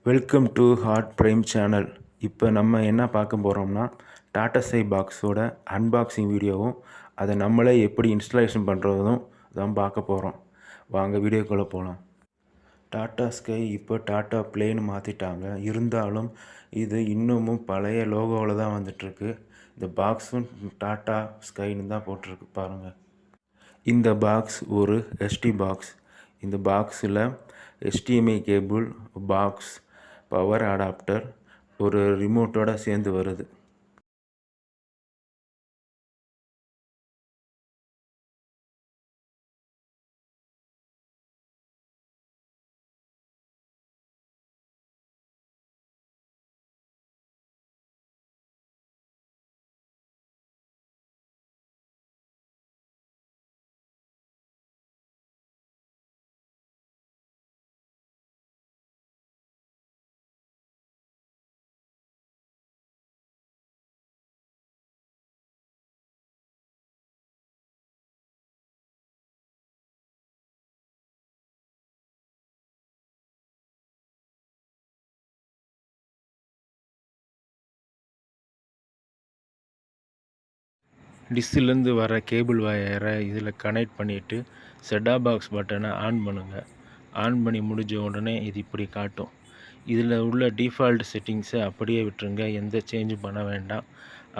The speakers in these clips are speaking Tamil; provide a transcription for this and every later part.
Welcome to Heart Prime channel. இப்போ நம்ம என்ன பார்க்க போகிறோம்னா டாட்டாஸ்கை பாக்ஸோட அன்பாக்சிங் வீடியோவும் அதை நம்மளே எப்படி இன்ஸ்டாலேஷன் பண்ணுறதும் தான் பார்க்க போகிறோம். வாங்க வீடியோக்குள்ளே போகலாம். டாட்டாஸ்கை இப்போ டாட்டா ப்ளேன்னு மாற்றிட்டாங்க. இருந்தாலும் இது இன்னமும் பழைய லோகோவில் தான் வந்துட்டுருக்கு. இந்த பாக்ஸும் டாட்டா ஸ்கைன்னு தான் போட்டிருக்கு பாருங்கள். இந்த பாக்ஸ் ஒரு எஸ்டி பாக்ஸ். இந்த பாக்ஸில் HDMI cable, box, power adapter, ஒரு ரிமோட்டோட சேர்ந்து வருது. டிஷ்ஷிலேருந்து வர கேபிள் வயரை இதில் கனெக்ட் பண்ணிவிட்டு செட்டாப் பாக்ஸ் பட்டனை ஆன் பண்ணுங்கள். ஆன் பண்ணி முடிஞ்ச உடனே இது இப்படி காட்டும். இதில் உள்ள டிஃபால்ட் செட்டிங்ஸை அப்படியே விட்டுருங்க, எந்த சேஞ்சும் பண்ண வேண்டாம்.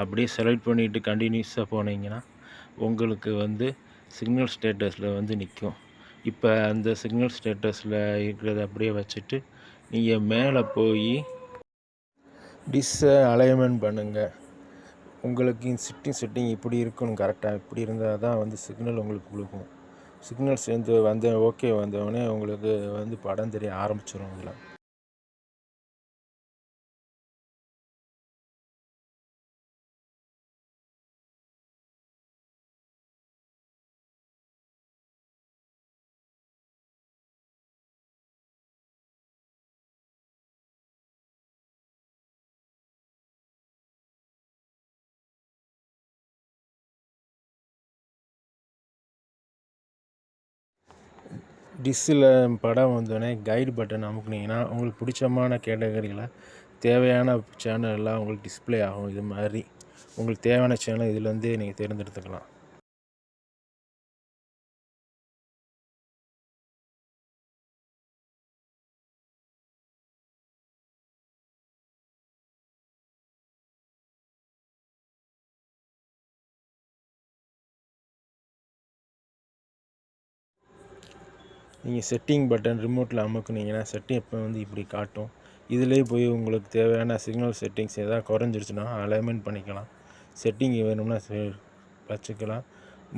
அப்படியே செலக்ட் பண்ணிவிட்டு கண்டினியூஸாக போனீங்கன்னா உங்களுக்கு சிக்னல் ஸ்டேட்டஸில் நிற்கும். இப்போ அந்த சிக்னல் ஸ்டேட்டஸில் இருக்கிறத அப்படியே வச்சுட்டு நீங்கள் மேலே போய் டிஷ்ஷை அலைன்மெண்ட் பண்ணுங்கள். உங்களுக்கு செட்டிங் இப்படி இருக்கணும், கரெக்டாக இப்படி இருந்தால் தான் சிக்னல் உங்களுக்கு கொடுக்கும். சிக்னல் சேர்ந்து ஓகே வந்தவுடனே உங்களுக்கு படம் தெரிய ஆரம்பிச்சிடும். இல்லை டிஷ்ஷில் படம் வந்தோடனே கைடு பட்டன் அமுக்குனீங்கன்னா உங்களுக்கு பிடிச்சமான கேட்டகரியில் தேவையான சேனல்லாம் உங்களுக்கு டிஸ்பிளே ஆகும். இது மாதிரி உங்களுக்கு தேவையான சேனல் இதுலேருந்தே நீங்கள் தேர்ந்தெடுத்துக்கலாம். நீங்கள் செட்டிங் பட்டன் ரிமோட்டில் அமுக்குனீங்கன்னா செட்டிங் இப்போ இப்படி காட்டும். இதிலே போய் உங்களுக்கு தேவையான சிக்னல் செட்டிங்ஸ் எதாவது குறைஞ்சிருச்சுன்னா அலைன்மெண்ட் பண்ணிக்கலாம். செட்டிங் வேணும்னா வச்சுக்கலாம்.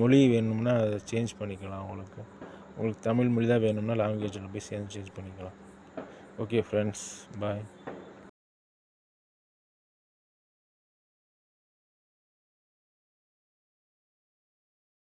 மொழி வேணும்னா அதை சேஞ்ச் பண்ணிக்கலாம். உங்களுக்கு தமிழ் மொழி தான் வேணும்னா லாங்குவேஜில் போய் சேஞ்ச் பண்ணிக்கலாம். ஓகே ஃப்ரெண்ட்ஸ், பாய்.